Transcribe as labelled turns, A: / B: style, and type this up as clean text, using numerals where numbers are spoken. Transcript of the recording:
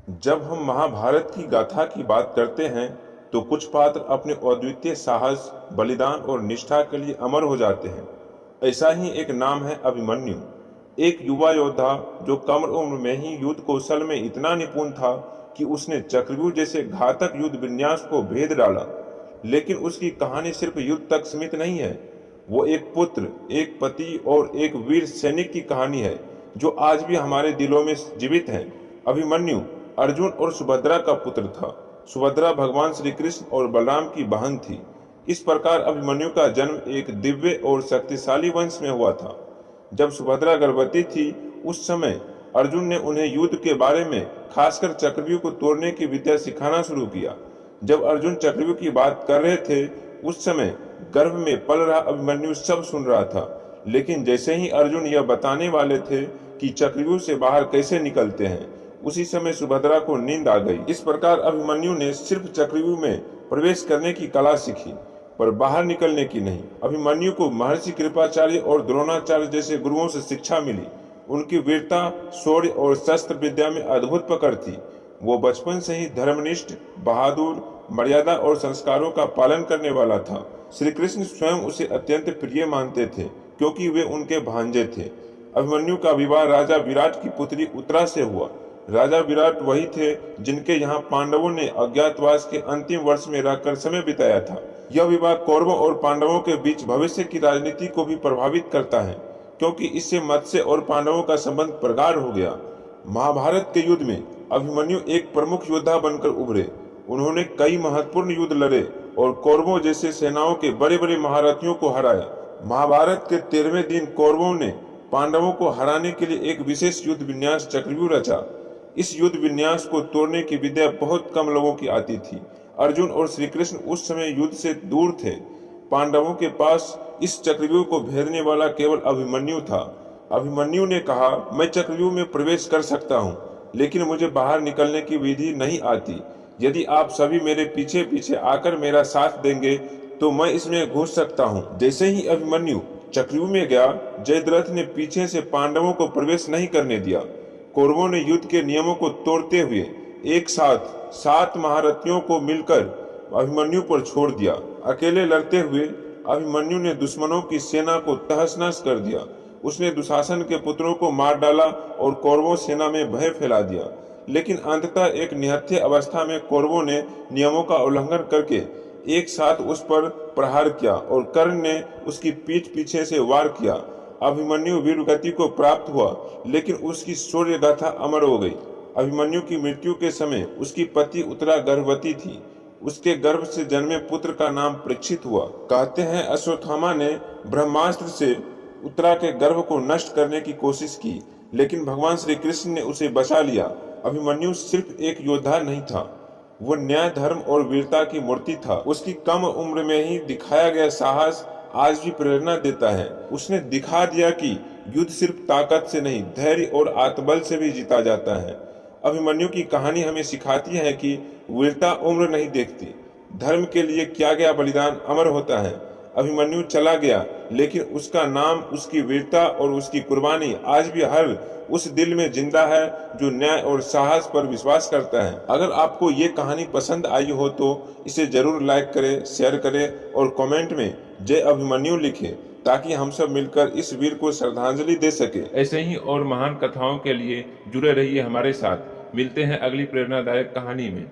A: जब हम महाभारत की गाथा की बात करते हैं तो कुछ पात्र अपने अद्वितीय साहस, बलिदान और निष्ठा के लिए अमर हो जाते हैं। ऐसा ही एक नाम है अभिमन्यु। एक युवा योद्धा जो कम उम्र में ही युद्ध कौशल में इतना निपुण था कि उसने चक्रव्यूह जैसे घातक युद्ध विन्यास को भेद डाला। लेकिन उसकी कहानी सिर्फ युद्ध तक सीमित नहीं है। वो एक पुत्र, एक पति और एक वीर सैनिक की कहानी है जो आज भी हमारे दिलों में जीवित है। अभिमन्यु अर्जुन और सुभद्रा का पुत्र था। सुभद्रा भगवान श्री कृष्ण और बलराम की बहन थी। इस प्रकार अभिमन्यु का जन्म एक दिव्य और शक्तिशाली वंश में हुआ था। जब सुभद्रा गर्भवती थी उस समय अर्जुन ने उन्हें युद्ध के बारे में, खासकर चक्रव्यूह को तोड़ने की विद्या सिखाना शुरू किया। जब अर्जुन चक्रव्यूह की बात कर रहे थे उस समय गर्भ में पल रहा अभिमन्यु सब सुन रहा था। लेकिन जैसे ही अर्जुन यह बताने वाले थे कि चक्रव्यूह से बाहर कैसे निकलते हैं, उसी समय सुभद्रा को नींद आ गई। इस प्रकार अभिमन्यु ने सिर्फ चक्रव्यूह में प्रवेश करने की कला सीखी, पर बाहर निकलने की नहीं। अभिमन्यु को महर्षि कृपाचार्य और द्रोणाचार्य जैसे गुरुओं से शिक्षा मिली। उनकी वीरता, शौर्य और शस्त्र विद्या में अद्भुत पकड़ थी। वो बचपन से ही धर्मनिष्ठ, बहादुर, मर्यादा और संस्कारों का पालन करने वाला था। श्री कृष्ण स्वयं उसे अत्यंत प्रिय मानते थे क्योंकि वे उनके भांजे थे। अभिमन्यु का विवाह राजा विराट की पुत्री उत्तरा से हुआ। राजा विराट वही थे जिनके यहाँ पांडवों ने अज्ञातवास के अंतिम वर्ष में रहकर समय बिताया था। यह विवाह कौरवों और पांडवों के बीच भविष्य की राजनीति को भी प्रभावित करता है, क्योंकि इससे मत्स्य और पांडवों का संबंध प्रगाढ़ हो गया। महाभारत के युद्ध में अभिमन्यु एक प्रमुख योद्धा बनकर उभरे। उन्होंने कई महत्वपूर्ण युद्ध लड़े और कौरवों जैसे सेनाओं के बड़े बड़े महारथियों को हराया। महाभारत के 13वें दिन कौरवों ने पांडवों को हराने के लिए एक विशेष युद्ध विन्यास चक्रव्यूह रचा। इस युद्ध विन्यास को तोड़ने की विद्या बहुत कम लोगों की आती थी। अर्जुन और श्री कृष्ण उस समय युद्ध से दूर थे। पांडवों के पास इस चक्रव्यूह को भेदने वाला केवल अभिमन्यु था। अभिमन्यु ने कहा, मैं चक्रव्यूह में प्रवेश कर सकता हूँ, लेकिन मुझे बाहर निकलने की विधि नहीं आती। यदि आप सभी मेरे पीछे पीछे आकर मेरा साथ देंगे तो मैं इसमें घुस सकता हूँ। जैसे ही अभिमन्यु चक्रव्यूह में गया, जयद्रथ ने पीछे से पांडवों को प्रवेश नहीं करने दिया। कौरवों ने युद्ध के नियमों को तोड़ते हुए एक साथ 7 महारथियों को मिलकर अभिमन्यु पर छोड़ दिया। अकेले लड़ते हुए अभिमन्यु ने दुश्मनों की सेना को तहस-नहस कर दिया। उसने दुशासन के पुत्रों को मार डाला और कौरवों सेना में भय फैला दिया। लेकिन अंततः एक निहत्थे अवस्था में कौरवों ने नियमों का उल्लंघन करके एक साथ उस पर प्रहार किया और कर्ण ने उसकी पीठ पीछे से वार किया। अभिमन्यु वीर गति को प्राप्त हुआ, लेकिन उसकी शौर्य गाथा अमर हो गई। अभिमन्यु की मृत्यु के समय उसकी पत्नी उत्तरा गर्भवती थी। उसके गर्भ से जन्मे पुत्र का नाम परीक्षित हुआ। कहते हैं अश्वत्थामा ने ब्रह्मास्त्र से उत्तरा के गर्भ को नष्ट करने की कोशिश की, लेकिन भगवान श्री कृष्ण ने उसे बचा लिया। अभिमन्यु सिर्फ एक योद्धा नहीं था, वो न्याय, धर्म और वीरता की मूर्ति था। उसकी कम उम्र में ही दिखाया गया साहस आज भी प्रेरणा देता है। उसने दिखा दिया कि युद्ध सिर्फ ताकत से नहीं, धैर्य और आत्मबल से भी जीता जाता है। अभिमन्यु की कहानी हमें सिखाती है कि वीरता उम्र नहीं देखती। धर्म के लिए किया गया बलिदान अमर होता है। अभिमन्यु चला गया, लेकिन उसका नाम, उसकी वीरता और उसकी कुर्बानी आज भी हर उस दिल में जिंदा है जो न्याय और साहस पर विश्वास करता है। अगर आपको ये कहानी पसंद आई हो तो इसे जरूर लाइक करें, शेयर करें और कमेंट में जय अभिमन्यु लिखें, ताकि हम सब मिलकर इस वीर को श्रद्धांजलि दे सके। ऐसे ही और महान कथाओं के लिए जुड़े रहिए हमारे साथ। मिलते हैं अगली प्रेरणादायक कहानी में।